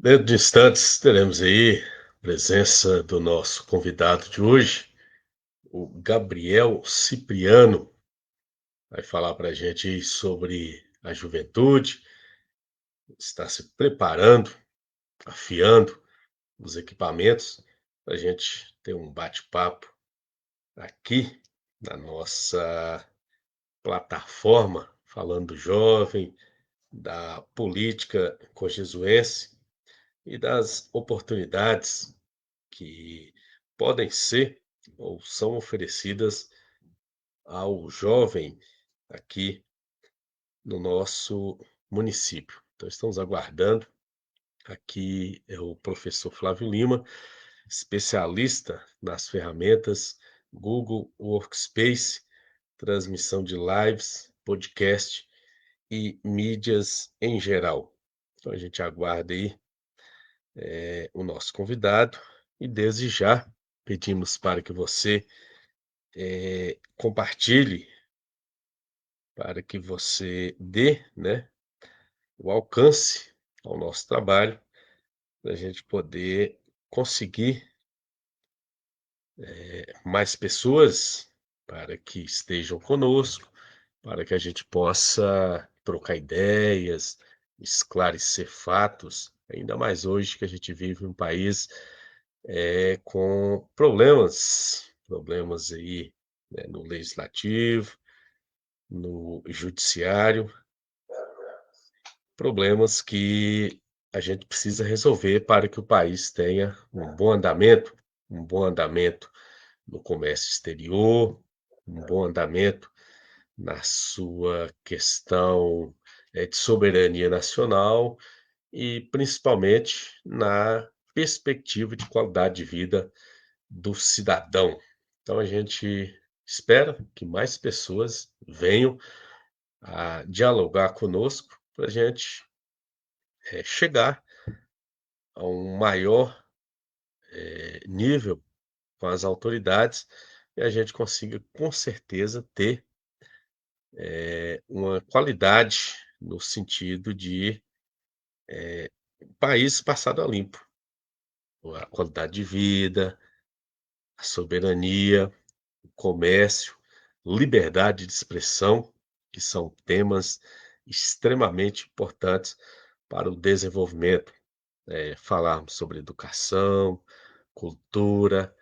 Dentro de instantes, teremos aí a presença do nosso convidado de hoje, o Gabriel Cipriano, vai falar para a gente aí sobre a juventude, está se preparando, afiando os equipamentos, para a gente ter um bate-papo aqui na nossa plataforma, falando do jovem, da política conjesuense e das oportunidades que podem ser ou são oferecidas ao jovem aqui no nosso município. Então, estamos aguardando. Aqui é o professor Flávio Lima, especialista nas ferramentas Google Workspace, transmissão de lives, podcast e mídias em geral. Então, a gente aguarda aí o nosso convidado e desde já pedimos para que você compartilhe, para que você dê, né, o alcance ao nosso trabalho, para a gente poder conseguir mais pessoas para que estejam conosco, para que a gente possa trocar ideias, esclarecer fatos, ainda mais hoje que a gente vive um país com problemas aí, né, no legislativo, no judiciário, problemas que a gente precisa resolver para que o país tenha um bom andamento no comércio exterior, um bom andamento na sua questão, de soberania nacional e principalmente na perspectiva de qualidade de vida do cidadão. Então a gente espera que mais pessoas venham a dialogar conosco para a gente chegar a um maior nível com as autoridades e a gente consiga com certeza ter uma qualidade no sentido de país passado a limpo, a qualidade de vida, a soberania, o comércio, liberdade de expressão, que são temas extremamente importantes para o desenvolvimento. Falarmos sobre educação, cultura,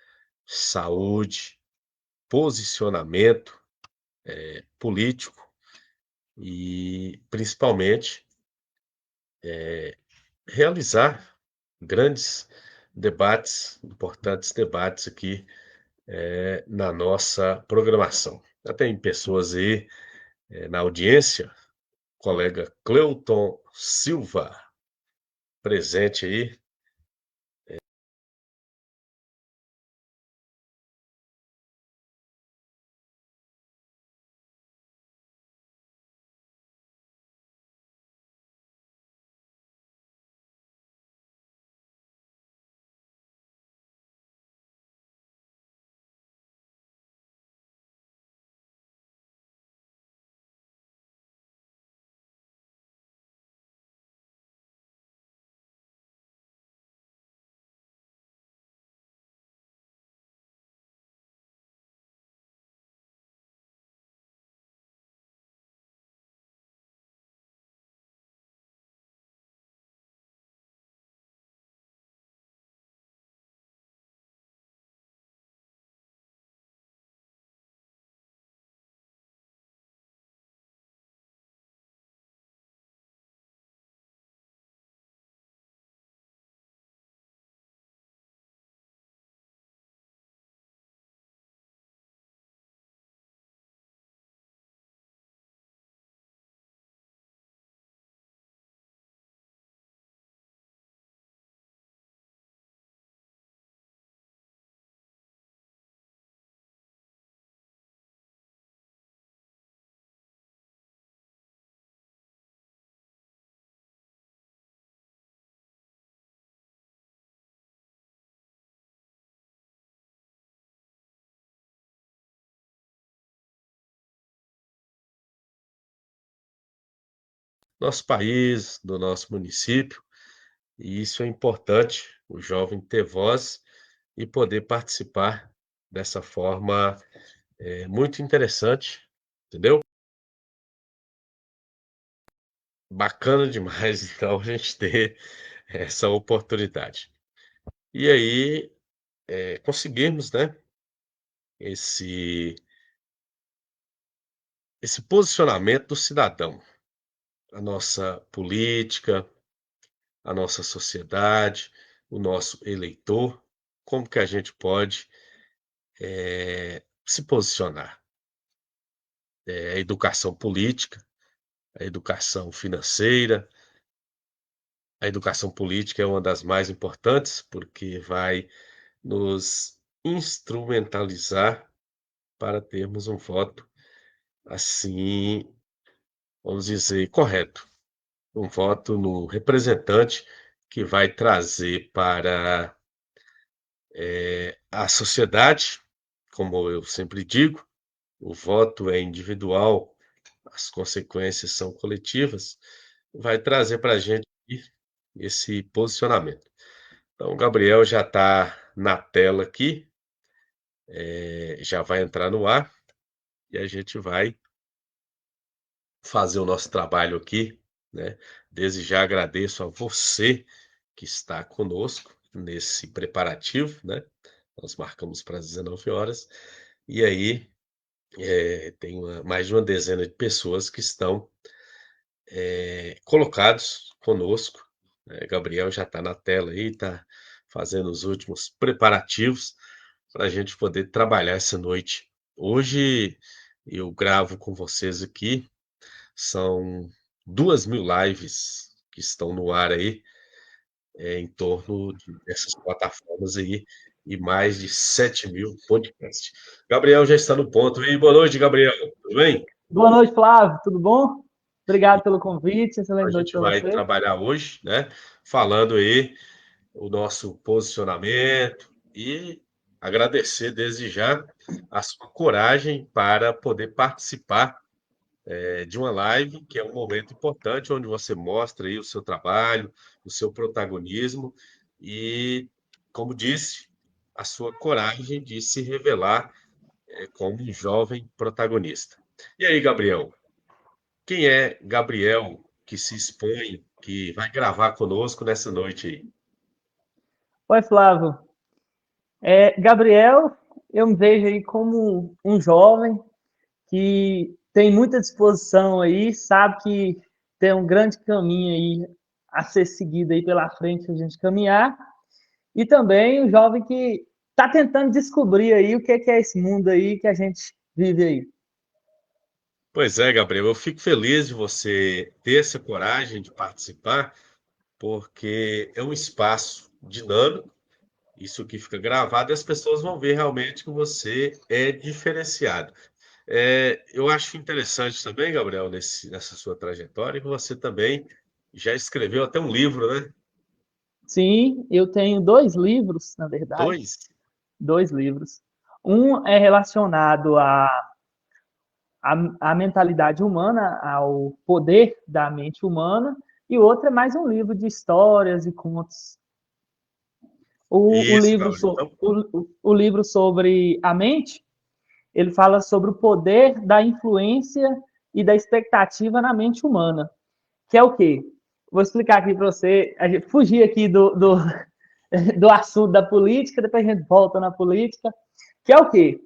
saúde, posicionamento político e, principalmente, realizar grandes debates, importantes debates aqui na nossa programação. Já tem pessoas aí na audiência, colega Cleuton Silva, presente aí. Nosso país, do nosso município, E isso é importante, o jovem ter voz e poder participar dessa forma, muito interessante, entendeu? Bacana demais, então, a gente ter essa oportunidade. E aí, conseguirmos, né, esse esse posicionamento do cidadão, a nossa política, a nossa sociedade, o nosso eleitor, como que a gente pode, se posicionar. A educação política, a educação financeira, a educação política é uma das mais importantes, porque vai nos instrumentalizar para termos um voto, assim, vamos dizer, correto. Um voto no representante que vai trazer para, a sociedade, como eu sempre digo, o voto é individual, as consequências são coletivas, vai trazer para a gente esse posicionamento. Então, o Gabriel já está na tela aqui, já vai entrar no ar e a gente vai fazer o nosso trabalho aqui, né. Desde já agradeço a você que está conosco nesse preparativo, né. Nós marcamos para as 19 horas e aí, tem mais de uma dezena de pessoas que estão, colocados conosco, né. Gabriel já está na tela aí, está fazendo os últimos preparativos para a gente poder trabalhar essa noite. Hoje eu gravo com vocês aqui. São 2.000 lives que estão no ar aí, em torno dessas plataformas aí, e mais de 7.000 podcasts. Gabriel já está no ponto. E boa noite, Gabriel, tudo bem? Boa noite, Flávio. Tudo bom? E Obrigado pelo convite. a Excelente noite gente para vai você. trabalhar hoje, né, falando aí o nosso posicionamento e agradecer desde já a sua coragem para poder participar de uma live, que é um momento importante, onde você mostra aí o seu trabalho, o seu protagonismo e, como disse, a sua coragem de se revelar, como um jovem protagonista. E aí, Gabriel, quem é Gabriel que se expõe, que vai gravar conosco nessa noite aí? Oi, Flávio. Gabriel, eu me vejo aí como um jovem que tem muita disposição aí, sabe que tem um grande caminho aí a ser seguido aí pela frente a gente caminhar, e também um jovem que está tentando descobrir aí o que é esse mundo aí que a gente vive aí. Pois é, Gabriel, eu fico feliz de você ter essa coragem de participar, porque é um espaço dinâmico. Isso aqui fica gravado e as pessoas vão ver realmente que você é diferenciado. Eu acho interessante também, Gabriel, nessa sua trajetória, que você também já escreveu até um livro, né? Sim, eu tenho dois livros, na verdade, 2? dois livros. Um é relacionado à mentalidade humana, ao poder da mente humana, e o outro é mais um livro de histórias e contos. O, o, Isso, livro, Gabriel. so, Então, o livro sobre a mente, ele fala sobre o poder da influência e da expectativa na mente humana, que é o quê? Vou explicar aqui para você, a gente fugir aqui do assunto da política, depois a gente volta na política, que é o quê?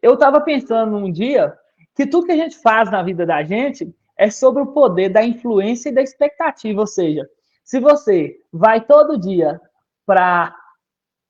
Eu estava pensando um dia que tudo que a gente faz na vida da gente é sobre o poder da influência e da expectativa. Ou seja, se você vai todo dia para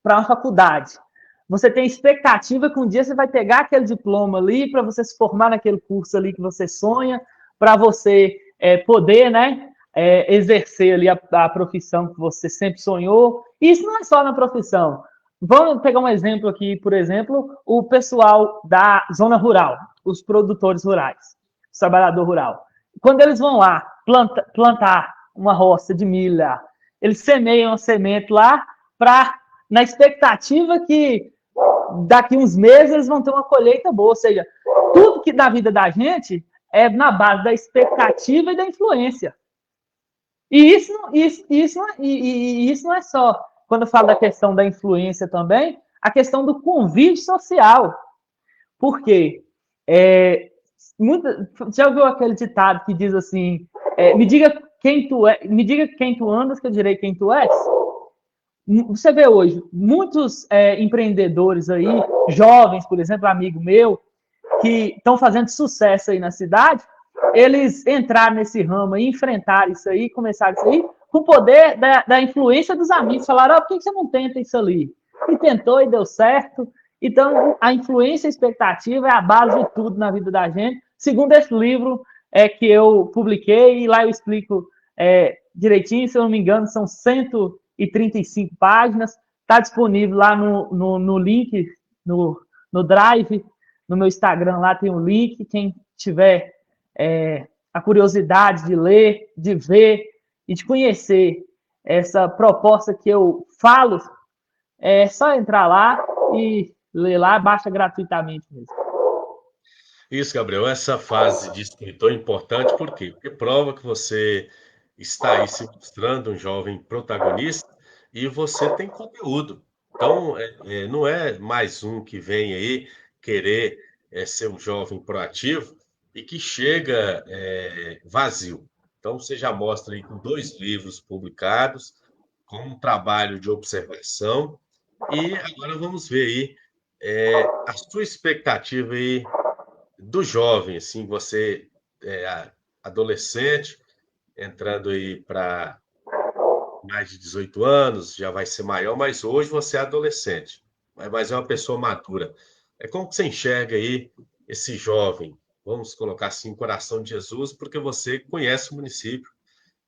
uma faculdade, você tem expectativa que um dia você vai pegar aquele diploma ali para você se formar naquele curso ali que você sonha, para você poder, né, exercer ali a profissão que você sempre sonhou. E isso não é só na profissão. Vamos pegar um exemplo aqui, por exemplo, o pessoal da zona rural, os produtores rurais, o trabalhador rural. Quando eles vão lá plantar uma roça de milha, eles semeiam a semente lá para na expectativa que daqui uns meses eles vão ter uma colheita boa. Ou seja, tudo que da vida da gente é na base da expectativa e da influência. E isso não é só, quando eu falo da questão da influência também, a questão do convite social. Por quê? Já ouviu aquele ditado que diz assim, me diga quem tu é, me diga quem tu andas, que eu direi quem tu és? Você vê hoje muitos empreendedores aí, jovens, por exemplo, amigo meu, que estão fazendo sucesso aí na cidade, eles entraram nesse ramo e enfrentaram isso aí, começaram isso aí, com o poder da influência dos amigos. Falaram, por que você não tenta isso ali? E tentou e deu certo. Então, a influência e a expectativa é a base de tudo na vida da gente. Segundo esse livro que eu publiquei, e lá eu explico direitinho, se eu não me engano, são 135 páginas. Está disponível lá no link, no Drive, no meu Instagram, lá tem um link. Quem tiver a curiosidade de ler, de ver e de conhecer essa proposta que eu falo, é só entrar lá e ler lá, baixa gratuitamente mesmo. Isso, Gabriel, essa fase de escritor é importante, por quê? Porque prova que você está aí se mostrando um jovem protagonista e você tem conteúdo. Então, não é mais um que vem aí querer ser um jovem proativo e que chega vazio. Então, você já mostra aí com 2 livros publicados, com um trabalho de observação, e agora vamos ver aí a sua expectativa aí do jovem, assim, você adolescente, entrando aí para mais de 18 anos, já vai ser maior, mas hoje você é adolescente, mas é uma pessoa madura. Como que você enxerga aí esse jovem? Vamos colocar assim, coração de Jesus, porque você conhece o município,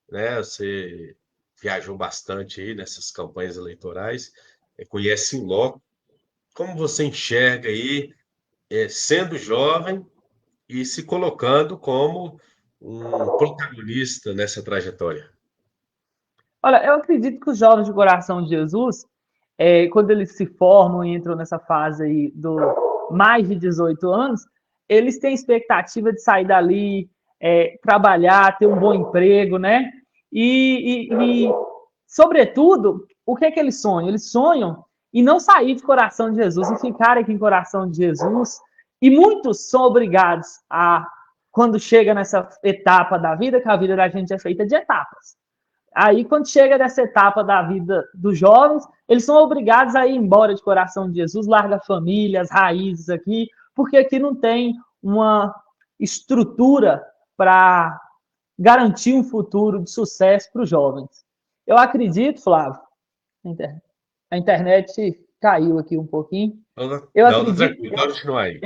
né? Você viajou bastante aí nessas campanhas eleitorais, conhece em loco. Como você enxerga aí, sendo jovem, e se colocando como um protagonista nessa trajetória? Olha, eu acredito que os jovens de coração de Jesus, quando eles se formam e entram nessa fase aí do mais de 18 anos, eles têm expectativa de sair dali, trabalhar, ter um bom emprego, né? Sobretudo, o que é que eles sonham? Eles sonham em não sair de coração de Jesus, em ficar aqui em coração de Jesus. E muitos são obrigados a, quando chega nessa etapa da vida, que a vida da gente é feita de etapas. Aí, quando chega nessa etapa da vida dos jovens, eles são obrigados a ir embora de coração de Jesus, larga a família, as raízes aqui, porque aqui não tem uma estrutura para garantir um futuro de sucesso para os jovens. Eu acredito, Flávio, a internet caiu aqui um pouquinho. Eu Não, tá acredito, tranquilo, pode continuar aí.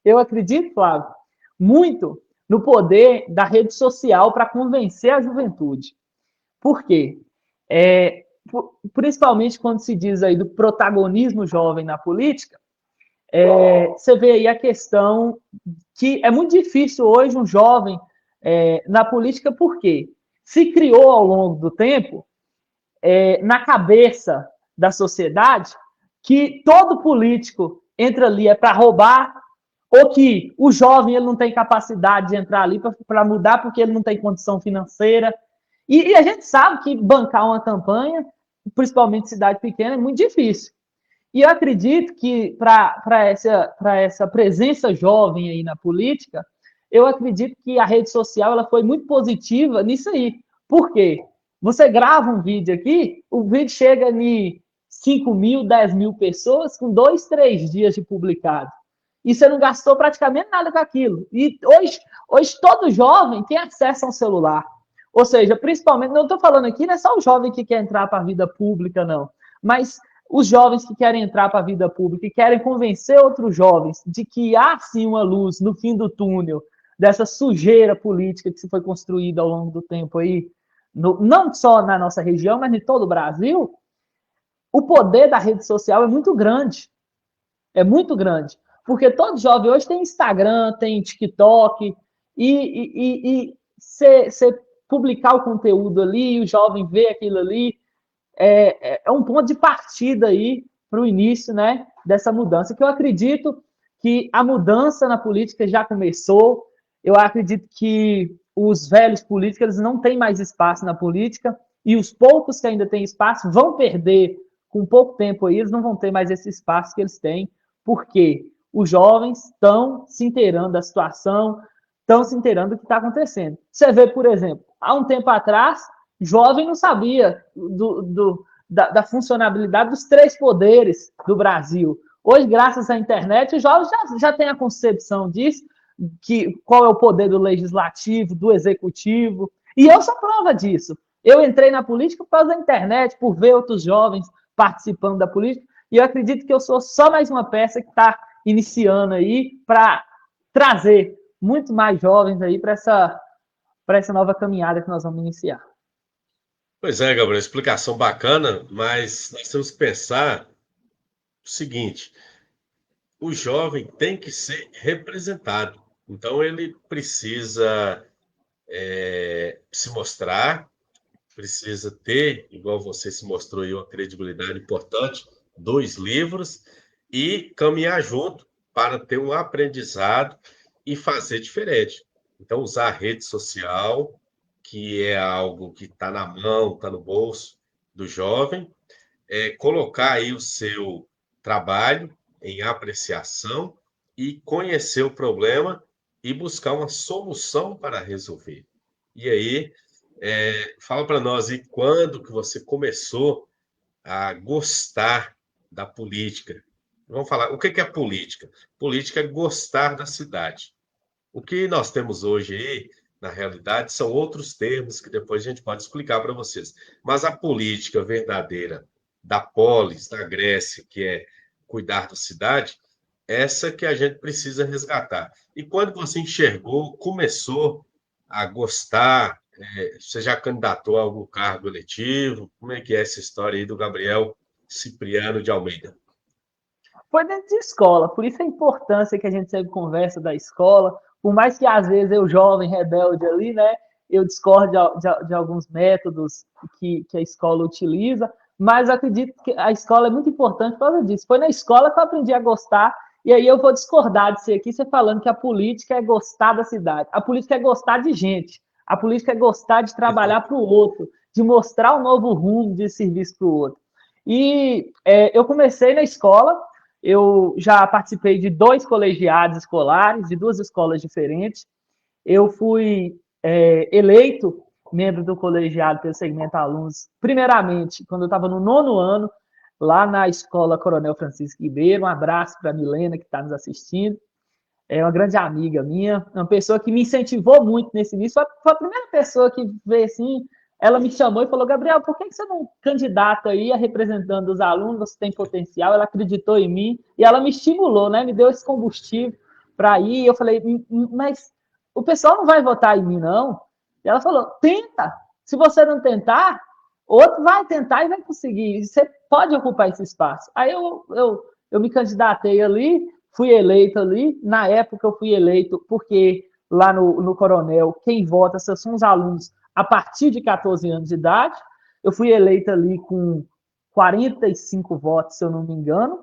eu acredito, Flávio, muito no poder da rede social para convencer a juventude. Por quê? Principalmente quando se diz aí do protagonismo jovem na política, você vê aí a questão que é muito difícil hoje um jovem na política, por quê? Se criou ao longo do tempo, na cabeça da sociedade, que todo político entra ali para roubar, ou que o jovem ele não tem capacidade de entrar ali para mudar porque ele não tem condição financeira. E a gente sabe que bancar uma campanha, principalmente cidade pequena, é muito difícil. E eu acredito que para essa presença jovem aí na política, eu acredito que a rede social ela foi muito positiva nisso aí. Por quê? Você grava um vídeo aqui, o vídeo chega em 5 mil, 10 mil pessoas com 2, 3 dias de publicado. E você não gastou praticamente nada com aquilo. E hoje todo jovem tem acesso a um celular. Ou seja, principalmente, não estou falando aqui, não é só o jovem que quer entrar para a vida pública, não. Mas os jovens que querem entrar para a vida pública e querem convencer outros jovens de que há sim uma luz no fim do túnel dessa sujeira política que se foi construída ao longo do tempo aí, não só na nossa região, mas em todo o Brasil, o poder da rede social é muito grande. É muito grande. Porque todo jovem hoje tem Instagram, tem TikTok, e você publicar o conteúdo ali, o jovem vê aquilo ali, é um ponto de partida aí para o início, né, dessa mudança, que eu acredito que a mudança na política já começou. Eu acredito que os velhos políticos eles não têm mais espaço na política e os poucos que ainda têm espaço vão perder com pouco tempo aí, eles não vão ter mais esse espaço que eles têm, porque os jovens estão se inteirando da situação, estão se inteirando do que está acontecendo. Você vê, por exemplo, há um tempo atrás, jovem não sabia da funcionabilidade dos 3 poderes do Brasil. Hoje, graças à internet, os jovens já têm a concepção disso, qual é o poder do legislativo, do executivo, e eu sou prova disso. Eu entrei na política por causa da internet, por ver outros jovens participando da política, e eu acredito que eu sou só mais uma peça que está iniciando aí para trazer muito mais jovens aí para essa nova caminhada que nós vamos iniciar. Pois é, Gabriel, explicação bacana, mas nós temos que pensar o seguinte: o jovem tem que ser representado. Então, ele precisa se mostrar, precisa ter, igual você se mostrou aí, uma credibilidade importante, 2 livros, e caminhar junto para ter um aprendizado e fazer diferente. Então, usar a rede social, que é algo que está na mão, está no bolso do jovem, colocar aí o seu trabalho em apreciação e conhecer o problema e buscar uma solução para resolver. E aí, fala para nós aí quando que você começou a gostar da política. Vamos falar, o que é política? Política é gostar da cidade. O que nós temos hoje aí, na realidade, são outros termos que depois a gente pode explicar para vocês. Mas a política verdadeira da polis, da Grécia, que é cuidar da cidade, essa que a gente precisa resgatar. E quando você enxergou, começou a gostar, você já candidatou a algum cargo eletivo? Como é que é essa história aí do Gabriel Cipriano de Almeida? Foi dentro de escola, por isso a importância que a gente sempre conversa da escola, por mais que às vezes eu, jovem, rebelde ali, né, eu discordo de alguns métodos que a escola utiliza, mas acredito que a escola é muito importante por causa disso. Foi na escola que eu aprendi a gostar, e aí eu vou discordar de você aqui, você falando que a política é gostar da cidade. A política é gostar de gente, a política é gostar de trabalhar para o outro, de mostrar um novo rumo de serviço para o outro. E eu comecei na escola, eu já participei de 2 colegiados escolares, de 2 escolas diferentes. Eu fui eleito membro do colegiado pelo segmento alunos, primeiramente, quando eu estava no 9º ano, lá na Escola Coronel Francisco Ribeiro. Um abraço para a Milena, que está nos assistindo. É uma grande amiga minha, uma pessoa que me incentivou muito nesse início. Foi a primeira pessoa que veio assim, ela me chamou e falou: Gabriel, por que você não candidata aí a representando os alunos? Você tem potencial. Ela acreditou em mim e ela me estimulou, né? Me deu esse combustível para ir. Eu falei: mas o pessoal não vai votar em mim, não. E ela falou: tenta. Se você não tentar, outro vai tentar e vai conseguir. Você pode ocupar esse espaço. Aí eu me candidatei ali, fui eleito ali. Na época, eu fui eleito porque lá no Coronel, quem vota são os alunos a partir de 14 anos de idade. Eu fui eleito ali com 45 votos, se eu não me engano.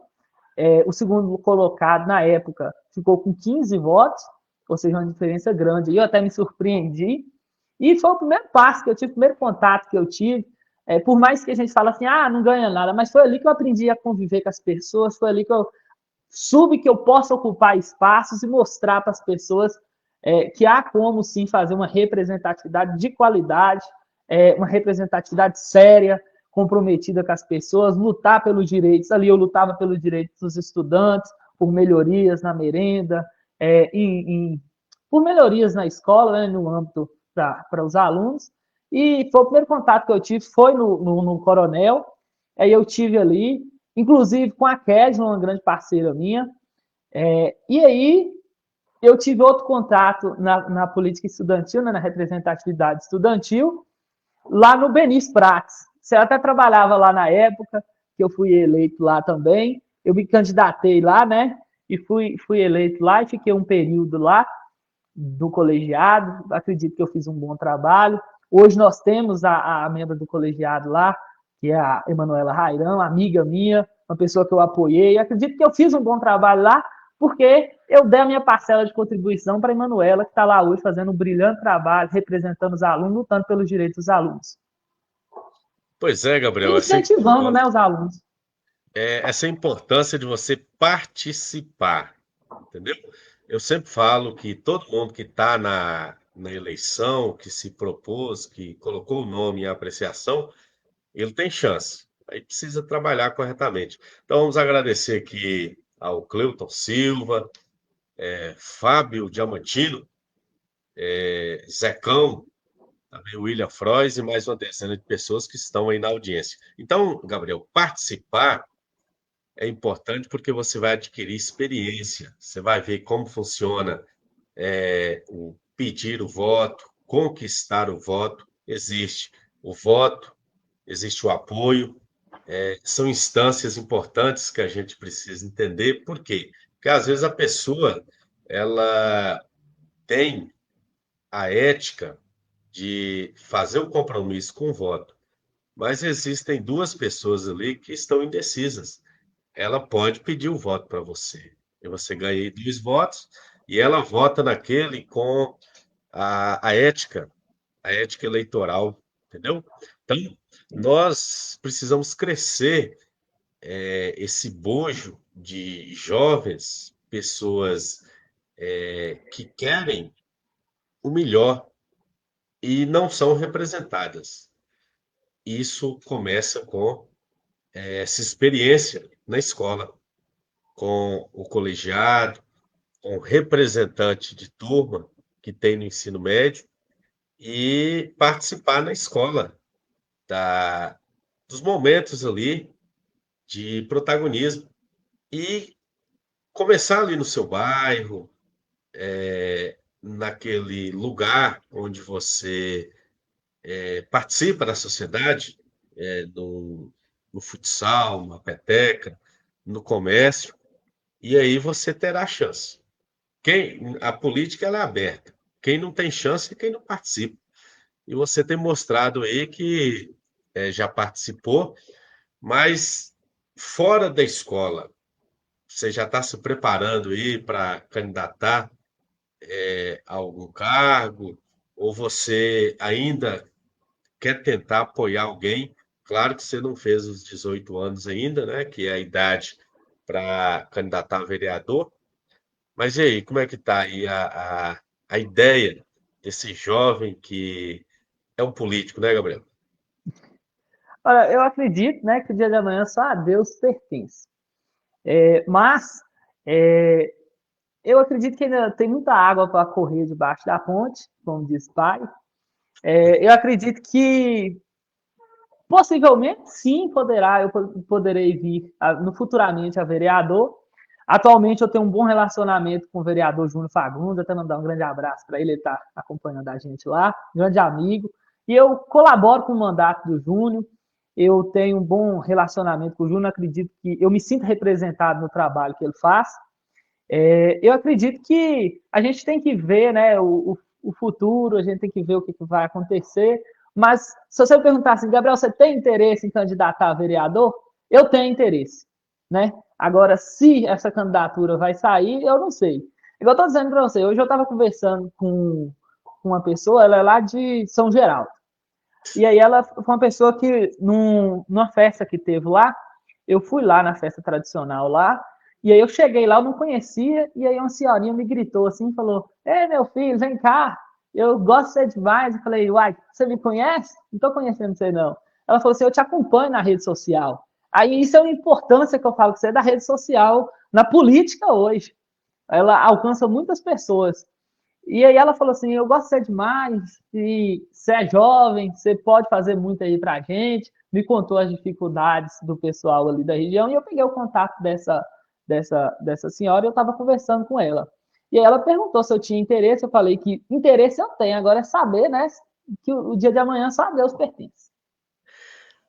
O segundo colocado, na época, ficou com 15 votos, ou seja, uma diferença grande. E eu até me surpreendi. E foi o primeiro passo que eu tive, o primeiro contato que eu tive. Por mais que a gente fale assim, não ganha nada, mas foi ali que eu aprendi a conviver com as pessoas, foi ali que eu soube que eu posso ocupar espaços e mostrar para as pessoas que há como sim fazer uma representatividade de qualidade, uma representatividade séria, comprometida com as pessoas, lutar pelos direitos. Ali eu lutava pelos direitos dos estudantes, por melhorias na merenda, por melhorias na escola, né, no âmbito para os alunos. E foi o primeiro contato que eu tive, foi no Coronel. Aí eu tive ali, inclusive com a Kedma, uma grande parceira minha. E aí eu tive outro contato na política estudantil, né, na representatividade estudantil, lá no Benício Prates. Você até trabalhava lá na época, que eu fui eleito lá também. Eu me candidatei lá, né? E fui eleito lá e fiquei um período lá do colegiado. Acredito que eu fiz um bom trabalho. Hoje nós temos a membro do colegiado lá, que é a Emanuela Rairão, amiga minha, uma pessoa que eu apoiei. Acredito que eu fiz um bom trabalho lá, porque eu dei a minha parcela de contribuição para a Emanuela, que está lá hoje fazendo um brilhante trabalho, representando os alunos, lutando pelos direitos dos alunos. Pois é, E Gabriel, incentivando, né, os alunos. essa importância de você participar, entendeu? Eu sempre falo que todo mundo que está na eleição, que se propôs, que colocou o nome em apreciação, ele tem chance. Aí precisa trabalhar corretamente. Então vamos agradecer aqui ao Cleuton Silva, Fábio Diamantino, Zecão, também o William Frois e mais uma dezena de pessoas que estão aí na audiência. Então, Gabriel, participar é importante porque você vai adquirir experiência, você vai ver como funciona o pedir o voto, conquistar o voto. Existe o voto, existe o apoio, são instâncias importantes que a gente precisa entender. Por quê? Porque às vezes a pessoa ela tem a ética de fazer o compromisso com o voto, mas existem duas pessoas ali que estão indecisas. Ela pode pedir o voto para você. E você ganha aí 2 votos, e ela vota naquele com a ética eleitoral, entendeu? Então, nós precisamos crescer esse bojo de jovens, pessoas que querem o melhor e não são representadas. Isso começa com essa experiência na escola, com o colegiado, com o representante de turma que tem no ensino médio e participar na escola da, dos momentos ali de protagonismo e começar ali no seu bairro, naquele lugar onde você participa da sociedade, no futsal, na peteca, no comércio, e aí você terá chance. A política ela é aberta. Quem não tem chance é quem não participa. E você tem mostrado aí que já participou, mas fora da escola, você já está se preparando aí para candidatar a algum cargo, ou você ainda quer tentar apoiar alguém? Claro que você não fez os 18 anos ainda, né? Que é a idade para candidatar a vereador. Mas e aí, como é que está aí a ideia desse jovem que é um político, né, Gabriel? Olha, eu acredito, né, que o dia de amanhã só a Deus pertence. Mas é, eu acredito que ainda tem muita água para correr debaixo da ponte, como diz o pai. Eu acredito que possivelmente sim eu poderei vir no futuramente a vereador. Atualmente eu tenho um bom relacionamento com o vereador Júnior Fagundes, até mandar um grande abraço para ele está acompanhando a gente lá, grande amigo. E eu colaboro com o mandato do Júnior, eu tenho um bom relacionamento com o Júnior, acredito que eu me sinto representado no trabalho que ele faz. Eu acredito que a gente tem que ver, né, o futuro, a gente tem que ver o que vai acontecer. Mas se você me perguntar assim, Gabriel, você tem interesse em candidatar a vereador? Eu tenho interesse, né? Agora, se essa candidatura vai sair, eu não sei. Igual eu estou dizendo para você, hoje eu estava conversando com uma pessoa, ela é lá de São Geraldo. E aí ela foi uma pessoa que, numa festa que teve lá, eu fui lá na festa tradicional lá, e aí eu cheguei lá, eu não conhecia, e aí uma senhorinha me gritou assim, falou, ei, meu filho, vem cá, eu gosto de você demais. Eu falei, uai, você me conhece? Não tô conhecendo você, não. Ela falou assim, eu te acompanho na rede social. Aí isso é uma importância que eu falo com você da rede social na política hoje. Ela alcança muitas pessoas. E aí ela falou assim, eu gosto de você demais, e você é jovem, você pode fazer muito aí pra gente. Me contou as dificuldades do pessoal ali da região, e eu peguei o contato dessa senhora e eu estava conversando com ela. E aí ela perguntou se eu tinha interesse, eu falei que interesse eu tenho, agora é saber, né, que o dia de amanhã só a Deus pertence.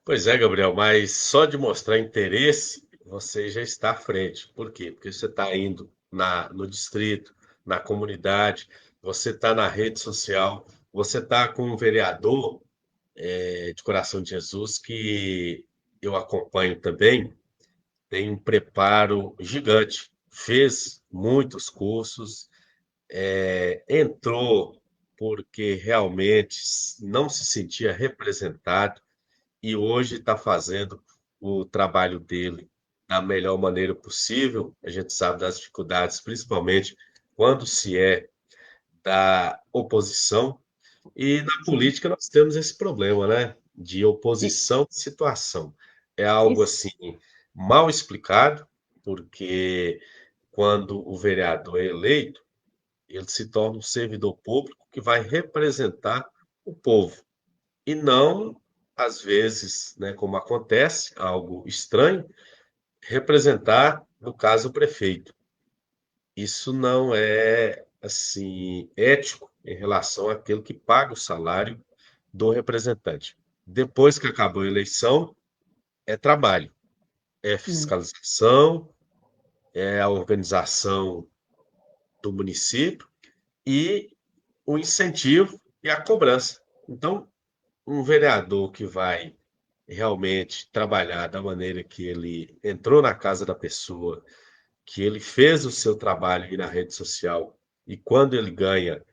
Pois é, Gabriel, mas só de mostrar interesse, você já está à frente. Por quê? Porque você está indo no distrito, na comunidade, você está na rede social, você está com um vereador de Coração de Jesus que eu acompanho também, tem um preparo gigante. fez muitos cursos, entrou porque realmente não se sentia representado e hoje está fazendo o trabalho dele da melhor maneira possível. A gente sabe das dificuldades, principalmente quando se é da oposição. E na Sim. política nós temos esse problema, né? De E, oposição de situação. É e, algo assim mal explicado, porque quando o vereador é eleito, ele se torna um servidor público que vai representar o povo. E não, às vezes, né, como acontece, algo estranho, representar, no caso, o prefeito. Isso não é assim ético em relação àquele que paga o salário do representante. Depois que acabou a eleição, é trabalho, é sim. fiscalização, é a organização do município e o incentivo e a cobrança. Então, um vereador que vai realmente trabalhar da maneira que ele entrou na casa da pessoa, que ele fez o seu trabalho aí na rede social, e quando ele ganha,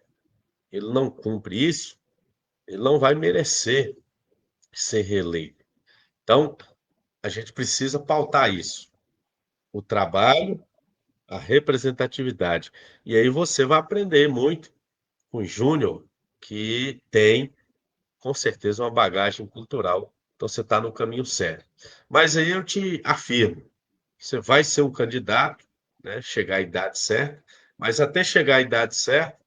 ele não cumpre isso, ele não vai merecer ser reeleito. Então, a gente precisa pautar isso, o trabalho, a representatividade. E aí você vai aprender muito com o Júnior, que tem, com certeza, uma bagagem cultural. Então, você está no caminho certo. Mas aí eu te afirmo, você vai ser um candidato, né, chegar à idade certa, mas até chegar à idade certa,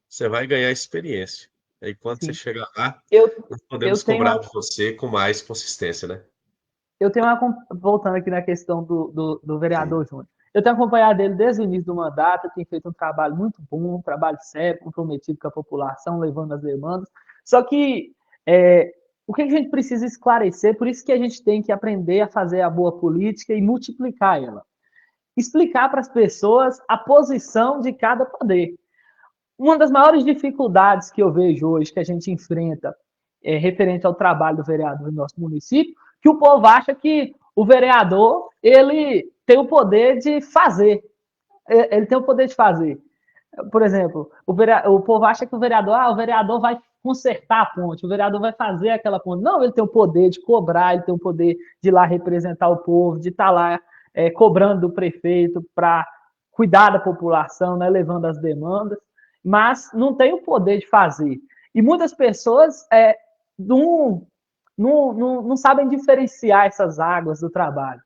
você vai ganhar experiência. Aí quando você Sim. chegar lá, Eu, nós eu podemos tenho cobrar uma, de você com mais consistência, né? voltando aqui na questão do vereador Júnior. Eu tenho acompanhado ele desde o início do mandato, tem feito um trabalho muito bom, um trabalho sério, comprometido com a população, levando as demandas. Só que é, o que a gente precisa esclarecer, por isso que a gente tem que aprender a fazer a boa política e multiplicar ela. Explicar para as pessoas a posição de cada poder. Uma das maiores dificuldades que eu vejo hoje, que a gente enfrenta, referente ao trabalho do vereador no nosso município, que o povo acha que o vereador ele tem o poder de fazer. Ele tem o poder de fazer. Por exemplo, o povo acha que o vereador vai consertar a ponte, o vereador vai fazer aquela ponte. Não, ele tem o poder de cobrar, ele tem o poder de ir lá representar o povo, de estar lá cobrando do prefeito para cuidar da população, né, levando as demandas, mas não tem o poder de fazer. E muitas pessoas não, não sabem diferenciar essas águas do trabalho.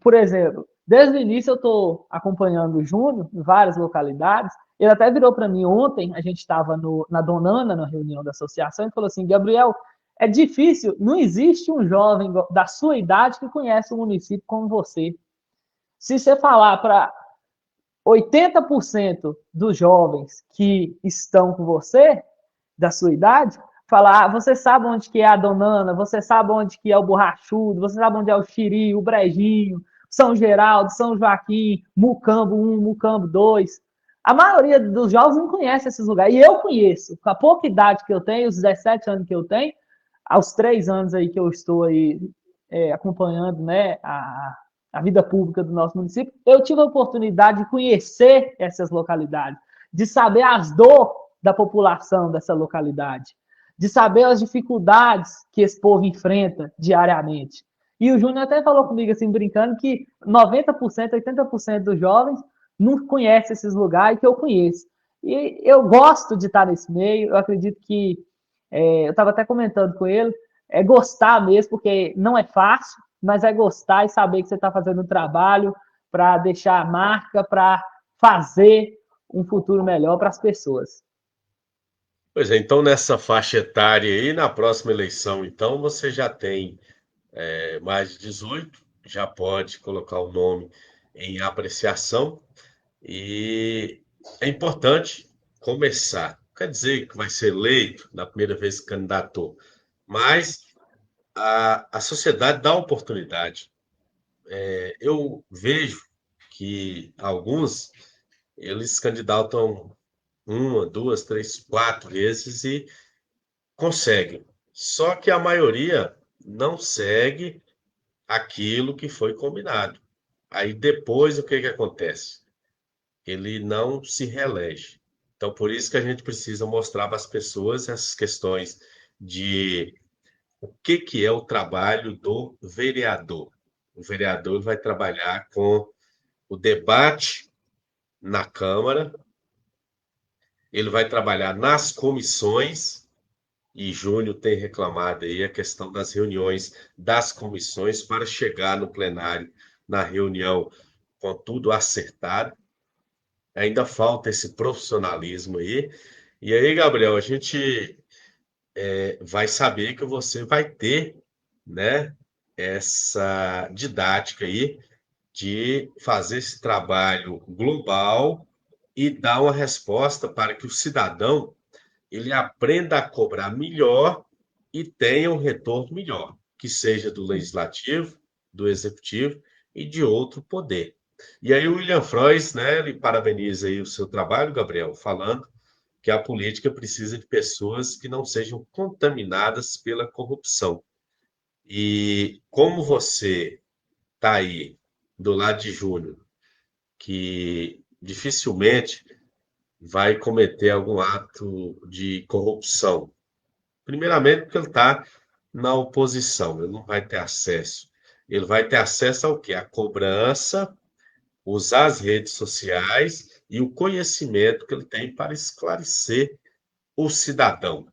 Por exemplo, desde o início eu estou acompanhando o Júnior em várias localidades. Ele até virou para mim ontem, a gente estava na Donana, na reunião da associação, e falou assim: Gabriel, é difícil, não existe um jovem da sua idade que conhece o município como você. Se você falar para 80% dos jovens que estão com você, da sua idade, falar, você sabe onde que é a Donana, você sabe onde que é o Borrachudo, você sabe onde é o Xiri, o Brejinho, São Geraldo, São Joaquim, Mucambo 1, Mucambo 2. A maioria dos jovens não conhece esses lugares. E eu conheço. Com a pouca idade que eu tenho, os 17 anos que eu tenho, aos 3 anos aí que eu estou aí acompanhando, né, a vida pública do nosso município, eu tive a oportunidade de conhecer essas localidades, de saber as dores da população dessa localidade, de saber as dificuldades que esse povo enfrenta diariamente. E o Júnior até falou comigo, assim, brincando, que 90%, 80% dos jovens não conhecem esses lugares que eu conheço. E eu gosto de estar nesse meio, eu acredito que, eu estava até comentando com ele, é gostar mesmo, porque não é fácil, mas é gostar e saber que você está fazendo um trabalho para deixar a marca, para fazer um futuro melhor para as pessoas. Pois é, então nessa faixa etária aí, na próxima eleição, então você já tem mais de 18, já pode colocar o nome em apreciação e é importante começar. Quer dizer que vai ser eleito na primeira vez que candidatou, mas a sociedade dá oportunidade. Eu vejo que alguns eles candidatam uma, duas, três, quatro vezes e conseguem. Só que a maioria não segue aquilo que foi combinado. Aí depois o que que acontece? ele não se reelege. Então, por isso que a gente precisa mostrar para as pessoas essas questões de o que que é o trabalho do vereador. O vereador vai trabalhar com o debate na Câmara, ele vai trabalhar nas comissões, e Júnior tem reclamado aí a questão das reuniões das comissões para chegar no plenário, na reunião, com tudo acertado. Ainda falta esse profissionalismo aí. E aí, Gabriel, a gente vai saber que você vai ter, né, essa didática aí de fazer esse trabalho global e dar uma resposta para que o cidadão ele aprenda a cobrar melhor e tenha um retorno melhor, que seja do legislativo, do executivo e de outro poder. E aí o William Frois, né, ele parabeniza aí o seu trabalho, Gabriel, falando que a política precisa de pessoas que não sejam contaminadas pela corrupção. E como você está aí do lado de Júnior, que dificilmente vai cometer algum ato de corrupção. Primeiramente, porque ele está na oposição, ele não vai ter acesso. Ele vai ter acesso ao quê? A cobrança, usar as redes sociais e o conhecimento que ele tem para esclarecer o cidadão.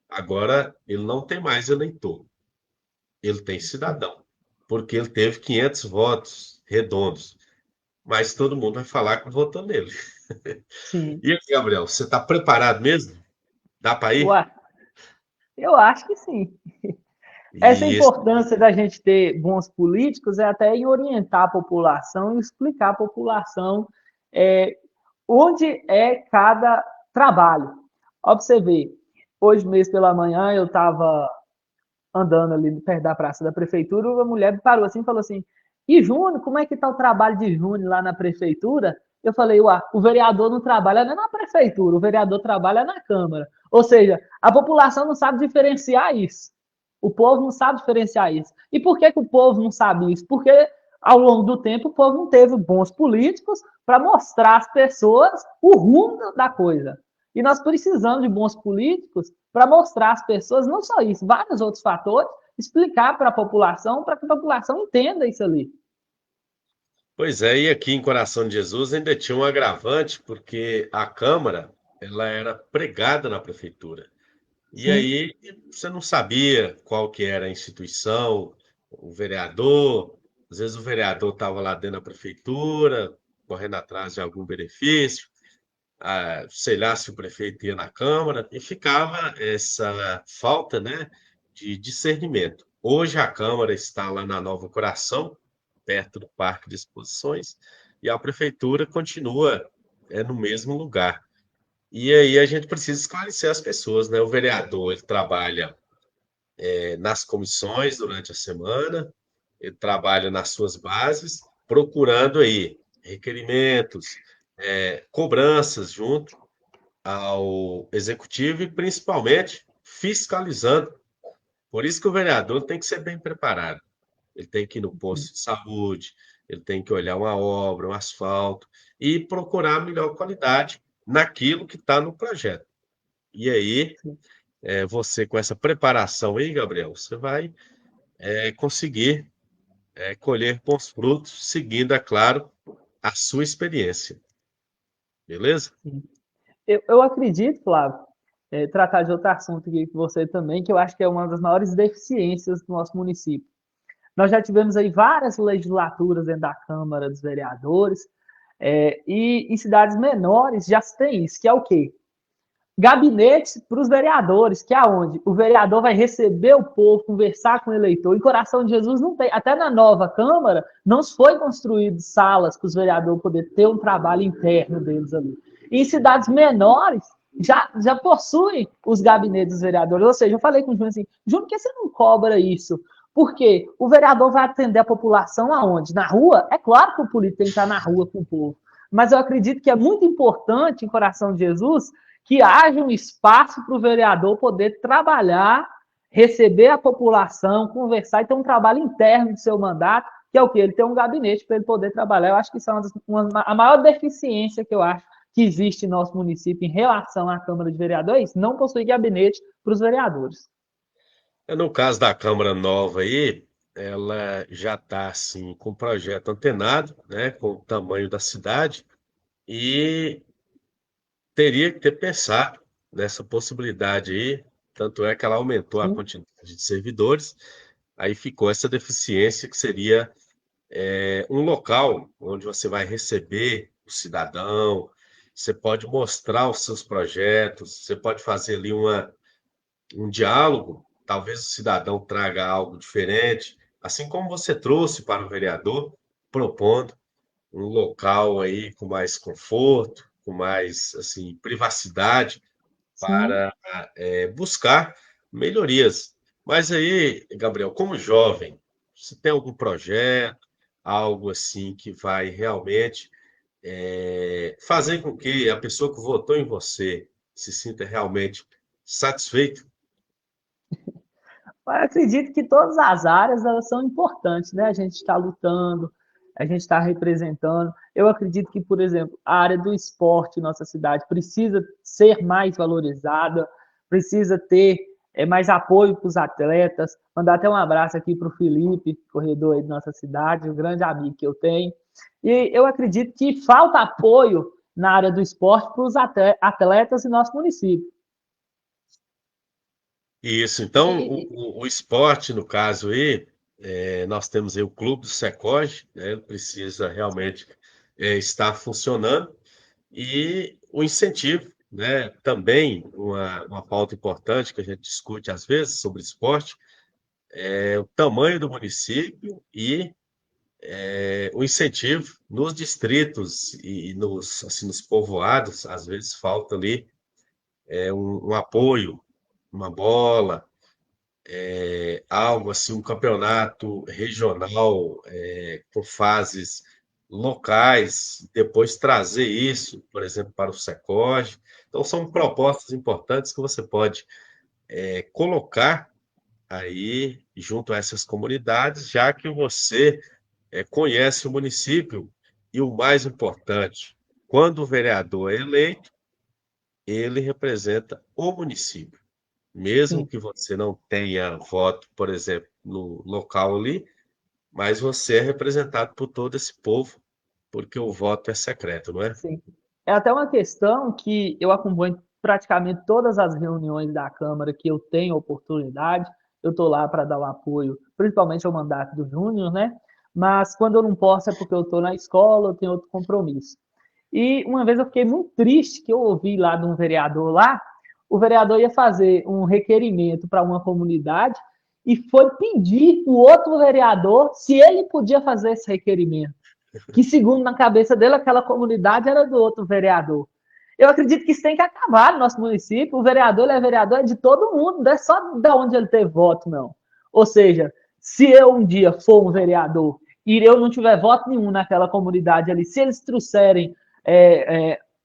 Agora, ele não tem mais eleitor, ele tem cidadão, porque ele teve 500 votos redondos, mas todo mundo vai falar que votou nele. Sim. E aí, Gabriel, você está preparado mesmo? Dá para ir? Ué, eu acho que sim. Essa E importância da gente ter bons políticos é até em orientar a população e explicar à população é, onde é cada trabalho. Ó, pra você ver, hoje mesmo pela manhã eu estava andando ali perto da praça da prefeitura, uma mulher me parou assim e falou assim: e Júnior, como é que está o trabalho de Júnior lá na prefeitura? Eu falei, ué, o vereador não trabalha nem na prefeitura, o vereador trabalha na Câmara. Ou seja, a população não sabe diferenciar isso. O povo não sabe diferenciar isso. E por que, que o povo não sabe isso? Porque ao longo do tempo o povo não teve bons políticos para mostrar às pessoas o rumo da coisa. E nós precisamos de bons políticos para mostrar às pessoas, não só isso, vários outros fatores, explicar para que a população entenda isso ali. pois é, e aqui em Coração de Jesus ainda tinha um agravante, porque a Câmara, ela era pregada na prefeitura. E Sim, aí você não sabia qual que era a instituição, o vereador, às vezes o vereador estava lá dentro da prefeitura, correndo atrás de algum benefício, sei lá se o prefeito ia na Câmara, e ficava essa falta, né, de discernimento. Hoje a Câmara está lá na Nova Coração, perto do Parque de Exposições, e a prefeitura continua no mesmo lugar. E aí a gente precisa esclarecer as pessoas, né? O vereador, ele trabalha nas comissões durante a semana, ele trabalha nas suas bases, procurando aí requerimentos, cobranças junto ao executivo e principalmente fiscalizando. Por isso que o vereador tem que ser bem preparado. Ele tem que ir no posto de saúde, ele tem que olhar uma obra, um asfalto e procurar a melhor qualidade naquilo que está no projeto. E aí, você com essa preparação aí, Gabriel, você vai conseguir colher bons frutos, seguindo, é claro, a sua experiência. Beleza? sim. Eu acredito, Flávio, tratar de outro assunto aqui com você também, que eu acho que é uma das maiores deficiências do nosso município. Nós já tivemos aí várias legislaturas dentro da Câmara dos Vereadores, e em cidades menores já se tem isso, que é o quê? Gabinetes para os vereadores, que é onde o vereador vai receber o povo, conversar com o eleitor. Em Coração de Jesus não tem. Até na nova Câmara não foi construído salas para os vereadores poder ter um trabalho interno deles ali. E em cidades menores já possuem os gabinetes dos vereadores. Ou seja, eu falei com o Júnior assim, Júnior, por que você não cobra isso? Porque o vereador vai atender a população aonde? Na rua? É claro que o político tem que estar na rua com o povo. Mas eu acredito que é muito importante em Coração de Jesus que haja um espaço para o vereador poder trabalhar, receber a população, conversar e ter um trabalho interno do seu mandato que é o quê? Ele tem um gabinete para ele poder trabalhar. Eu acho que isso é a maior deficiência que eu acho que existe em nosso município em relação à Câmara de Vereadores, não possui gabinete para os vereadores. No caso da Câmara Nova aí, ela já está assim com o projeto antenado, né, com o tamanho da cidade e teria que ter pensado nessa possibilidade aí, tanto é que ela aumentou a Sim, quantidade de servidores, aí ficou essa deficiência que seria um local onde você vai receber o cidadão, você pode mostrar os seus projetos, você pode fazer ali um diálogo, talvez o cidadão traga algo diferente, assim como você trouxe para o vereador, propondo um local aí com mais conforto, com mais assim privacidade sim. para buscar melhorias. Mas aí, Gabriel, como jovem, você tem algum projeto, algo assim que vai realmente fazer com que a pessoa que votou em você se sinta realmente satisfeita? Eu acredito que todas as áreas elas são importantes, né? A gente está lutando, a gente está representando. Eu acredito que, por exemplo, a área do esporte em nossa cidade precisa ser mais valorizada, precisa ter mais apoio para os atletas. Mandar até um abraço aqui para o Felipe, corredor aí de nossa cidade, um grande amigo que eu tenho. E eu acredito que falta apoio na área do esporte para os atletas em nosso município. Isso, então E, o esporte, no caso aí, nós temos aí o Clube do Secoj, né, ele precisa realmente estar funcionando, e o incentivo, né, também uma pauta importante que a gente discute às vezes sobre esporte, é o tamanho do município e o incentivo nos distritos e nos, assim, nos povoados, às vezes falta ali um apoio, uma bola, algo assim, um campeonato regional com fases locais, depois trazer isso, por exemplo, para o Secoj. Então, são propostas importantes que você pode colocar aí junto a essas comunidades, já que você conhece o município e o mais importante, quando o vereador é eleito, ele representa o município. Mesmo sim, que você não tenha voto, por exemplo, no local ali, mas você é representado por todo esse povo, porque o voto é secreto, não é? sim. É até uma questão que eu acompanho praticamente todas as reuniões da Câmara que eu tenho oportunidade. Eu estou lá para dar o apoio, principalmente ao mandato do Júnior, né? Mas quando eu não posso é porque eu estou na escola, eu tenho outro compromisso. E uma vez eu fiquei muito triste que eu ouvi lá de um vereador lá, o vereador ia fazer um requerimento para uma comunidade e foi pedir o outro vereador se ele podia fazer esse requerimento, que segundo na cabeça dele aquela comunidade era do outro vereador. Eu acredito que isso tem que acabar no nosso município. O vereador, ele é vereador de todo mundo, não é só de onde ele teve voto, não. Ou seja, se eu um dia for um vereador e eu não tiver voto nenhum naquela comunidade ali, se eles trouxerem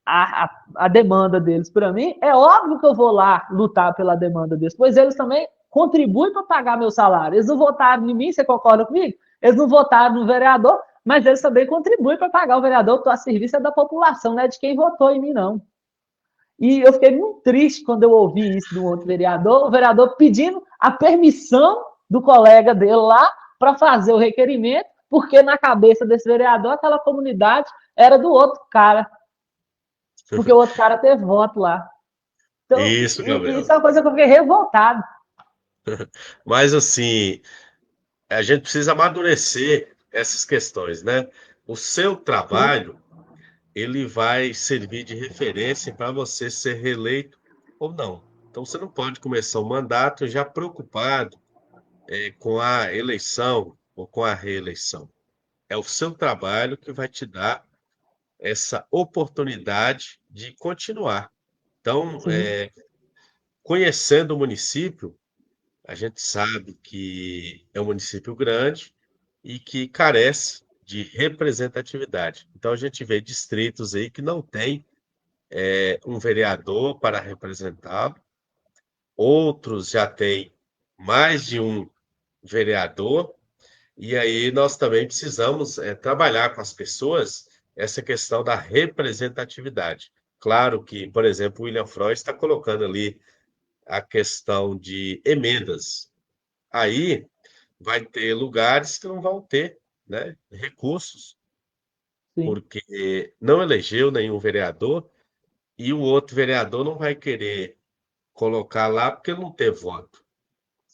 a demanda deles para mim, é óbvio que eu vou lá lutar pela demanda deles, pois eles também contribuem para pagar meu salário. Eles não votaram em mim, você concorda comigo? Eles não votaram no vereador, mas eles também contribuem para pagar o vereador, estou a serviço da população, não é de quem votou em mim, não. E eu fiquei muito triste quando eu ouvi isso do outro vereador, o vereador pedindo a permissão do colega dele lá para fazer o requerimento, porque na cabeça desse vereador aquela comunidade era do outro cara, porque o outro cara teve voto lá. Então, Isso, isso é Gabriel. uma coisa que eu fiquei revoltado. Mas assim, a gente precisa amadurecer essas questões, né? O seu Sim, trabalho, ele vai servir de referência para você ser reeleito ou não. Então, você não pode começar o mandato já preocupado com a eleição ou com a reeleição. É o seu trabalho que vai te dar essa oportunidade de continuar. Então, sim, conhecendo o município, a gente sabe que é um município grande e que carece de representatividade. Então, a gente vê distritos aí que não tem um vereador para representá-lo, outros já têm mais de um vereador, E aí nós também precisamos trabalhar com as pessoas essa questão da representatividade. Claro que, por exemplo, o William Freud está colocando ali a questão de emendas. Aí vai ter lugares que não vão ter, né, recursos, Sim, porque não elegeu nenhum vereador e o outro vereador não vai querer colocar lá porque não tem voto.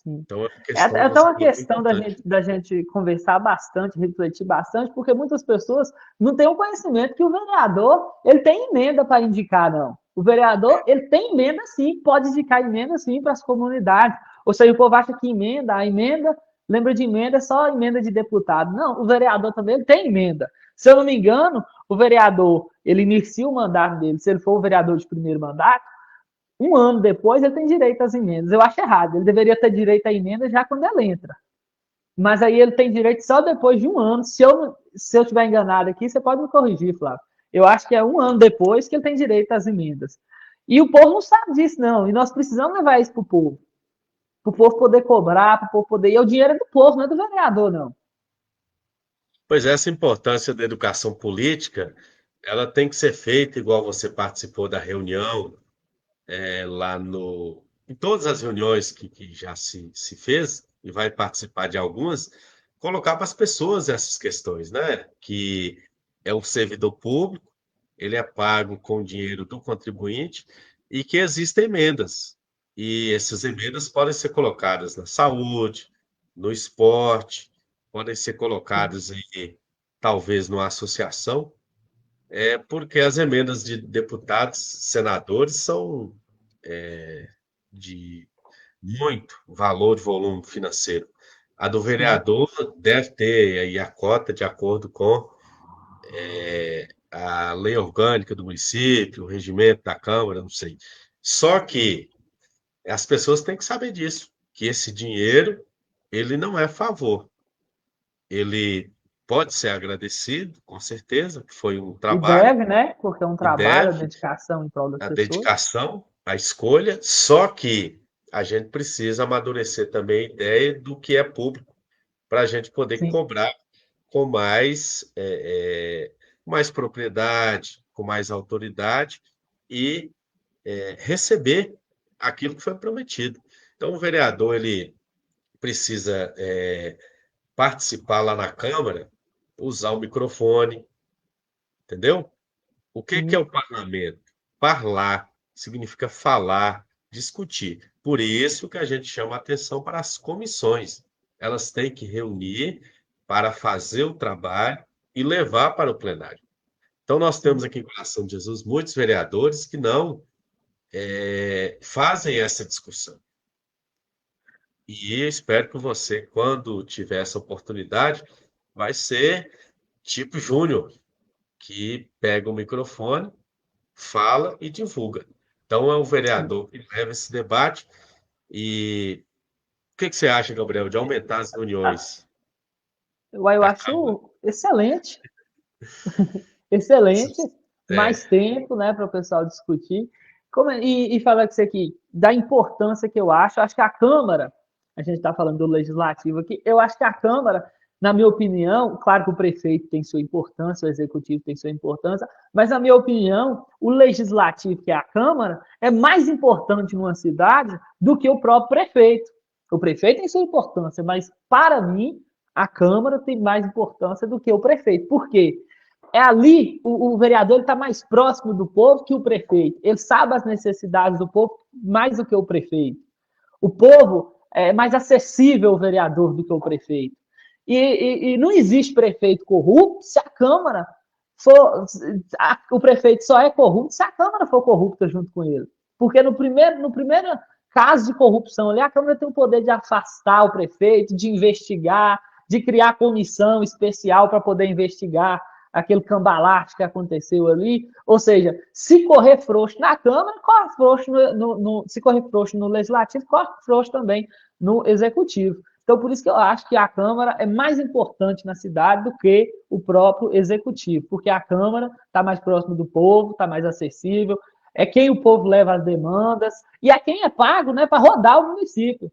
sim. Então é uma É questão até que até você uma falou que é questão importante. da gente conversar bastante, refletir bastante, porque muitas pessoas não têm o conhecimento que o vereador ele tem emenda para indicar, não. O vereador ele tem emenda sim, pode indicar emenda sim para as comunidades. Ou seja, o povo acha que emenda, a emenda, lembra de emenda, é só emenda de deputado. Não, o vereador também ele tem emenda. Se eu não me engano, o vereador ele inicia o mandato dele, se ele for o vereador de primeiro mandato, um ano depois ele tem direito às emendas. Eu acho errado. Ele deveria ter direito à emenda já quando ele entra. Mas aí ele tem direito só depois de um ano. Se eu estiver enganado aqui, você pode me corrigir, Flávio. Eu acho que é um ano depois que ele tem direito às emendas. E o povo não sabe disso, não. E nós precisamos levar isso para o povo. Para o povo poder cobrar, para o povo poder. E o dinheiro é do povo, não é do vereador, não. Pois é, essa importância da educação política, ela tem que ser feita igual você participou da reunião, lá no, em todas as reuniões que já se fez, e vai participar de algumas, colocar para as pessoas essas questões, né? Que é um servidor público, ele é pago com o dinheiro do contribuinte e que existem emendas. E essas emendas podem ser colocadas na saúde, no esporte, podem ser colocadas aí, talvez numa associação, porque as emendas de deputados, senadores são de muito valor de volume financeiro. A do Sim, vereador deve ter aí a cota de acordo com a lei orgânica do município, o regimento da Câmara, não sei. Só que as pessoas têm que saber disso, que esse dinheiro, ele não é favor. Ele pode ser agradecido, com certeza, que foi um e trabalho, deve, né? Porque é um e trabalho, a deve, dedicação em prol das a pessoas. dedicação, a escolha, só que a gente precisa amadurecer também a ideia do que é público, para a gente poder Sim, cobrar com mais propriedade, com mais autoridade e receber aquilo que foi prometido. Então, o vereador ele precisa participar lá na Câmara, usar o microfone, entendeu? O que que é sim, o parlamento? Parlar significa falar, discutir. Por isso que a gente chama atenção para as comissões. Elas têm que reunir para fazer o trabalho e levar para o plenário. Então, nós temos sim. aqui em Coração de Jesus muitos vereadores que não fazem essa discussão. E eu espero que você, quando tiver essa oportunidade, vai ser tipo Júnior, que pega o microfone, fala e divulga. Então, é o Sim. vereador que leva esse debate. E o que que você acha, Gabriel, de aumentar as reuniões Eu da Câmara? acho excelente. Excelente, É, mais tempo, né, para o pessoal discutir. E falar que isso aqui, da importância que eu acho que a Câmara, a gente está falando do Legislativo aqui, eu acho que a Câmara, na minha opinião, claro que o prefeito tem sua importância, o Executivo tem sua importância, mas, na minha opinião, o Legislativo, que é a Câmara, é mais importante numa cidade do que o próprio prefeito. O prefeito tem sua importância, mas, para mim, a Câmara tem mais importância do que o prefeito. Por quê? É ali o vereador está mais próximo do povo que o prefeito. Ele sabe as necessidades do povo mais do que o prefeito. O povo é mais acessível ao vereador do que o prefeito. E não existe prefeito corrupto se a Câmara for. O prefeito só é corrupto se a Câmara for corrupta junto com ele. Porque no primeiro caso de corrupção ali, a Câmara tem o poder de afastar o prefeito, de investigar, de criar comissão especial para poder investigar aquele cambalache que aconteceu ali. Ou seja, se correr frouxo na Câmara, corre frouxo se correr frouxo no Legislativo, corre frouxo também no Executivo. Então, por isso que eu acho que a Câmara é mais importante na cidade do que o próprio Executivo, porque a Câmara está mais próximo do povo, está mais acessível, é quem o povo leva as demandas e é quem é pago, né, para rodar o município.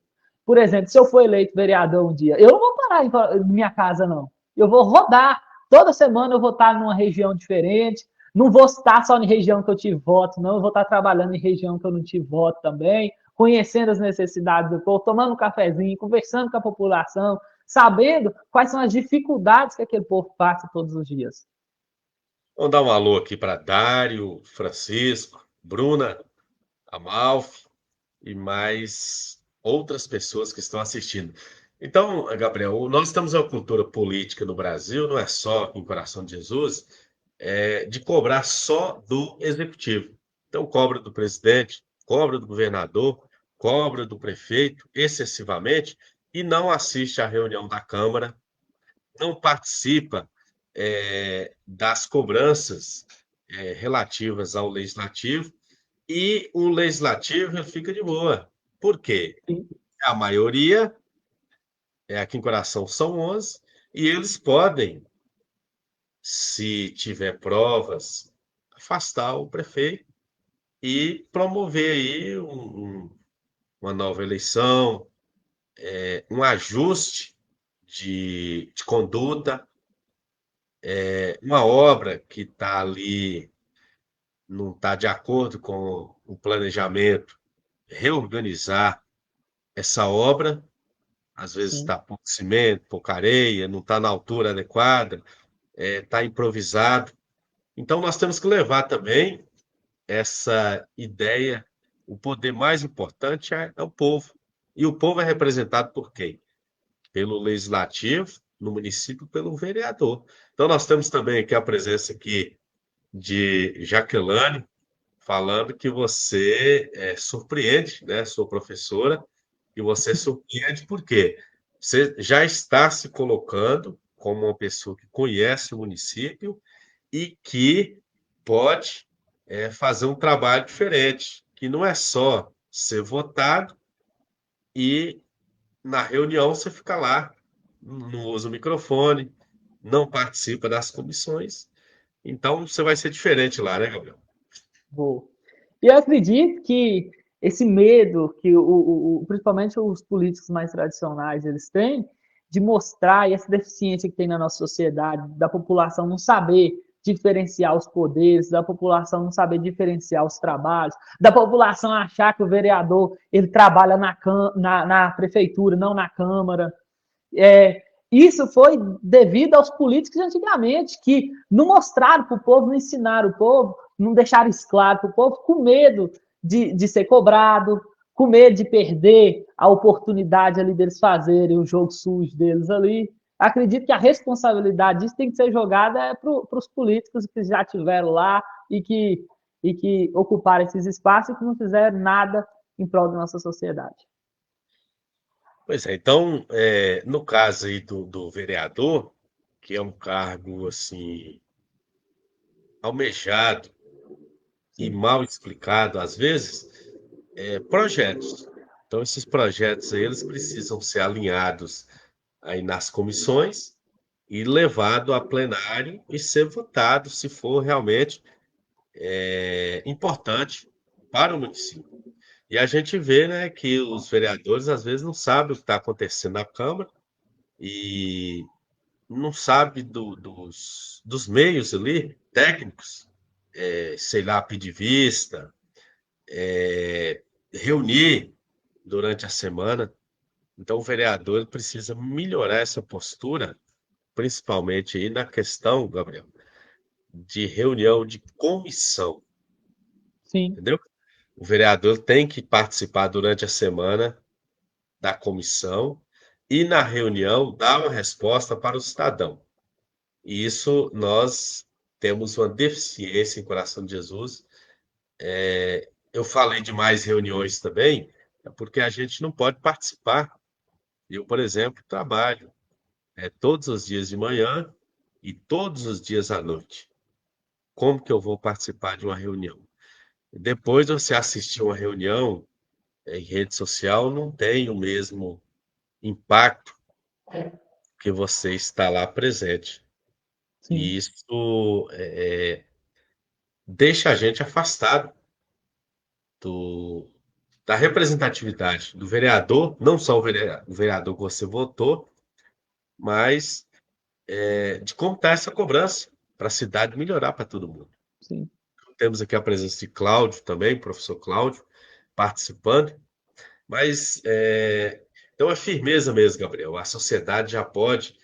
Por exemplo, se eu for eleito vereador um dia, eu não vou parar em minha casa, não. Eu vou rodar. Toda semana eu vou estar numa região diferente. Não vou estar só em região que eu tive voto, não. Eu vou estar trabalhando em região que eu não tive voto também, conhecendo as necessidades do povo, tomando um cafezinho, conversando com a população, sabendo quais são as dificuldades que aquele povo passa todos os dias. Vamos dar um alô aqui para Dário, Francisco, Bruna, Amalfi e mais outras pessoas que estão assistindo. Então, Gabriel, nós temos uma cultura política no Brasil, não é só em Coração de Jesus, de cobrar só do executivo. Então, cobra do presidente, cobra do governador, cobra do prefeito excessivamente e não assiste à reunião da Câmara, não participa das cobranças relativas ao legislativo e o legislativo ele fica de boa. Por quê? Sim, A maioria, aqui em Coração são 11, e eles podem, se tiver provas, afastar o prefeito e promover aí uma nova eleição, um ajuste de conduta, uma obra que está ali, não está de acordo com o planejamento, reorganizar essa obra. Às vezes sim, está pouco cimento, pouca areia, não está na altura adequada, está improvisado. Então, nós temos que levar também essa ideia. O poder mais importante é o povo. E o povo é representado por quem? Pelo legislativo, no município, pelo vereador. Então, nós temos também aqui a presença aqui de Jaqueline, falando que você surpreende, né, sua professora, e você surpreende porque você já está se colocando como uma pessoa que conhece o município e que pode fazer um trabalho diferente, que não é só ser votado e na reunião você fica lá, não usa o microfone, não participa das comissões. Então você vai ser diferente lá, né, Gabriel? vou. E eu acredito que esse medo que principalmente os políticos mais tradicionais eles têm de mostrar e essa deficiência que tem na nossa sociedade, da população não saber diferenciar os poderes, da população não saber diferenciar os trabalhos, da população achar que o vereador ele trabalha na prefeitura, não na Câmara. Isso foi devido aos políticos de antigamente, que não mostraram para o povo, não ensinaram o povo, não deixaram isso claro para o povo, com medo de ser cobrado, com medo de perder a oportunidade ali deles fazerem o jogo sujo deles ali. Acredito que a responsabilidade disso tem que ser jogada para os políticos que já tiveram lá e que ocuparam esses espaços e que não fizeram nada em prol da nossa sociedade. Pois é, então, no caso aí do vereador, que é um cargo assim almejado e Sim, mal explicado às vezes, projetos. Então, esses projetos aí, eles precisam ser alinhados aí nas comissões e levado a plenário e ser votado se for realmente importante para o município. E a gente vê, né, que os vereadores às vezes não sabem o que está acontecendo na Câmara e não sabe dos meios ali técnicos, sei lá, pedir vista, reunir durante a semana. Então, o vereador ele precisa melhorar essa postura, principalmente aí na questão, Gabriel, de reunião de comissão, sim, entendeu? O vereador tem que participar durante a semana da comissão e na reunião dar uma resposta para o cidadão. E isso nós temos uma deficiência em Coração de Jesus. Eu falei de mais reuniões também, é porque a gente não pode participar. Eu, por exemplo, trabalho todos os dias de manhã e todos os dias à noite. Como que eu vou participar de uma reunião? Depois você assistir uma reunião em rede social não tem o mesmo impacto que você está lá presente. sim. E isso deixa a gente afastado do, da representatividade do vereador, não só o vereador que você votou, mas de como está essa cobrança para a cidade melhorar para todo mundo. Sim. Temos aqui a presença de Cláudio também, professor Cláudio, participando, mas então é firmeza mesmo, Gabriel. A sociedade já pode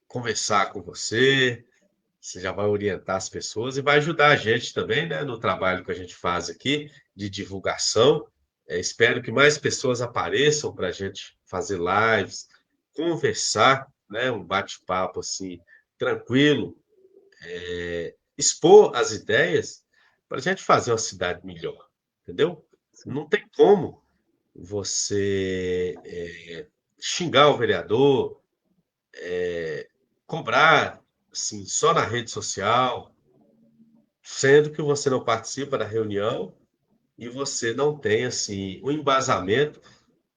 conversar com você, você já vai orientar as pessoas e vai ajudar a gente também, né, no trabalho que a gente faz aqui de divulgação. Espero que mais pessoas apareçam para a gente fazer lives, conversar, né, um bate-papo assim tranquilo, expor as ideias para a gente fazer uma cidade melhor, entendeu? Sim. Não tem como você xingar o vereador, cobrar assim, só na rede social, sendo que você não participa da reunião e você não tem assim um embasamento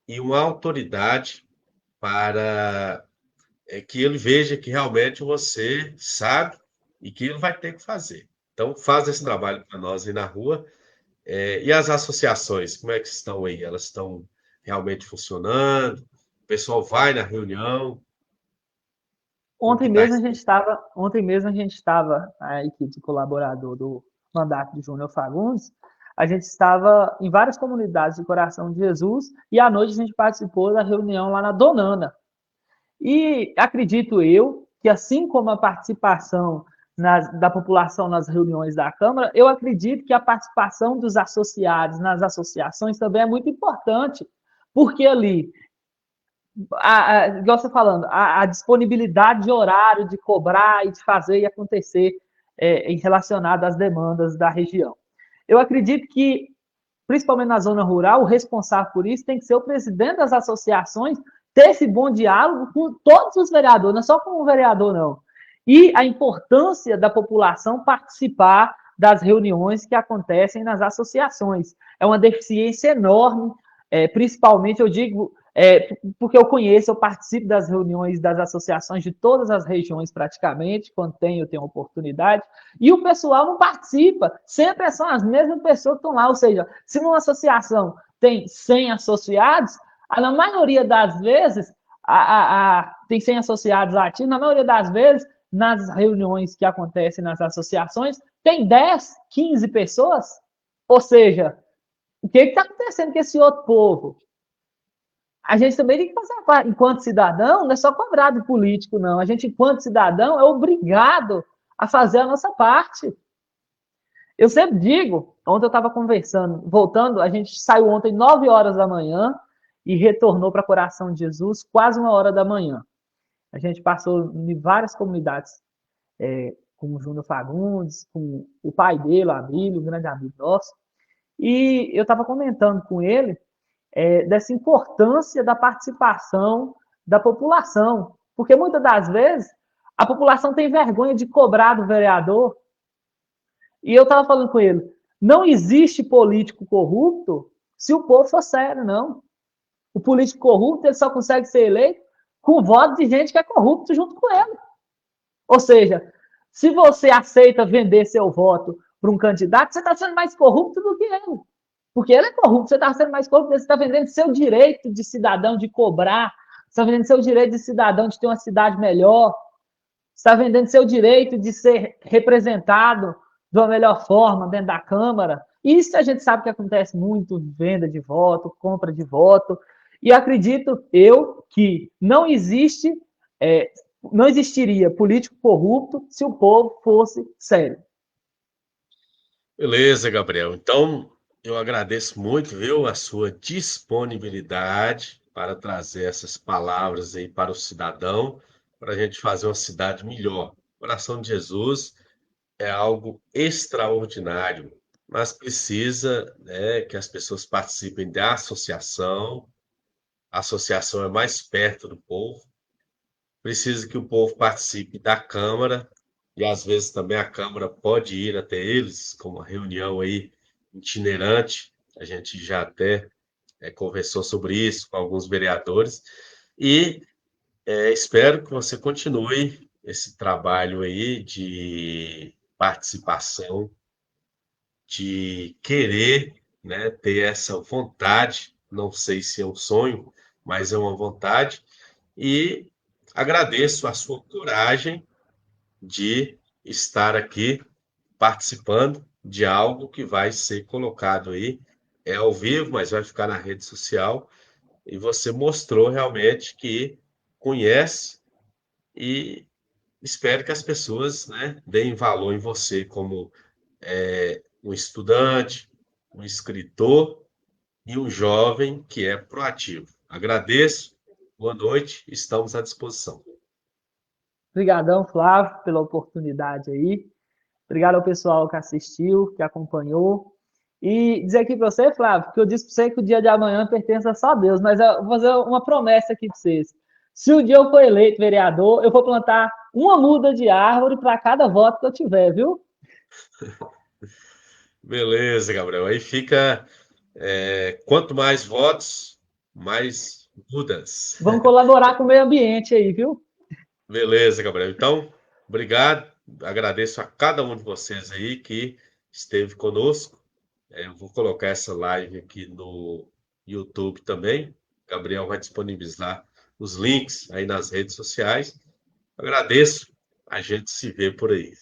e uma autoridade para que ele veja que realmente você sabe e que ele vai ter que fazer. Então, faz esse trabalho para nós aí na rua. E as associações, como é que estão aí? Elas estão realmente funcionando? O pessoal vai na reunião? Como que está isso? Ontem mesmo a gente estava, a equipe de colaborador do mandato de Júnior Fagundes, a gente estava em várias comunidades de Coração de Jesus e à noite a gente participou da reunião lá na Donana. E acredito eu que, assim como a participação da população nas reuniões da Câmara, eu acredito que a participação dos associados nas associações também é muito importante, porque ali igual você falando, a disponibilidade de horário de cobrar e de fazer e acontecer em relacionado às demandas da região. Eu acredito que, principalmente na zona rural, o responsável por isso tem que ser o presidente das associações, ter esse bom diálogo com todos os vereadores, não é só com o vereador, não. E a importância da população participar das reuniões que acontecem nas associações. É uma deficiência enorme, principalmente, eu digo, porque eu conheço, eu participo das reuniões das associações de todas as regiões praticamente, quando eu tenho oportunidade, e o pessoal não participa, sempre são as mesmas pessoas que estão lá, ou seja, se numa associação tem 100 associados, na maioria das vezes, tem 100 associados ativos, na maioria das vezes, nas reuniões que acontecem nas associações, tem 10, 15 pessoas, ou seja, o que está acontecendo com esse outro povo? A gente também tem que fazer parte, enquanto cidadão, não é só cobrar do político, não. A gente, enquanto cidadão, é obrigado a fazer a nossa parte. Eu sempre digo, ontem eu estava conversando, voltando, a gente saiu ontem 9 horas da manhã e retornou para Coração de Jesus quase 1 hora da manhã. A gente passou em várias comunidades, com o Júnior Fagundes, com o pai dele, o Abílio, um grande amigo nosso. E eu estava comentando com ele dessa importância da participação da população. Porque muitas das vezes a população tem vergonha de cobrar do vereador. E eu estava falando com ele, não existe político corrupto se o povo for sério, não. O político corrupto ele só consegue ser eleito com o voto de gente que é corrupto junto com ele. Ou seja, se você aceita vender seu voto para um candidato, você está sendo mais corrupto do que ele. Porque ele é corrupto, você está sendo mais corrupto, você está vendendo seu direito de cidadão de cobrar, você está vendendo seu direito de cidadão de ter uma cidade melhor, você está vendendo seu direito de ser representado de uma melhor forma dentro da Câmara. Isso a gente sabe que acontece muito, venda de voto, compra de voto, e acredito eu que não existiria político corrupto se o povo fosse sério. Beleza, Gabriel. Então, eu agradeço muito, viu, a sua disponibilidade para trazer essas palavras aí para o cidadão, para a gente fazer uma cidade melhor. Coração de Jesus é algo extraordinário, mas precisa, né, que as pessoas participem da associação. A associação é mais perto do povo. Precisa que o povo participe da Câmara, e às vezes também a Câmara pode ir até eles, com uma reunião aí itinerante. A gente já até conversou sobre isso com alguns vereadores. E espero que você continue esse trabalho aí de participação, de querer né, ter essa vontade, não sei se é um sonho, mas é uma vontade, e agradeço a sua coragem de estar aqui participando de algo que vai ser colocado aí, é ao vivo, mas vai ficar na rede social, e você mostrou realmente que conhece e espero que as pessoas, né, deem valor em você como um estudante, um escritor e um jovem que é proativo. Agradeço, boa noite, estamos à disposição. Obrigadão, Flávio, pela oportunidade aí. Obrigado ao pessoal que assistiu, que acompanhou. E dizer aqui para você, Flávio, que eu disse para você que o dia de amanhã pertence a só Deus, mas eu vou fazer uma promessa aqui para vocês. Se um dia eu for eleito vereador, eu vou plantar uma muda de árvore para cada voto que eu tiver, viu? Beleza, Gabriel. Aí fica, quanto mais votos, mais mudas. Vamos colaborar com o meio ambiente aí, viu? Beleza, Gabriel. Então, obrigado. Agradeço a cada um de vocês aí que esteve conosco. Eu vou colocar essa live aqui no YouTube também. Gabriel vai disponibilizar os links aí nas redes sociais. Agradeço. A gente se vê por aí.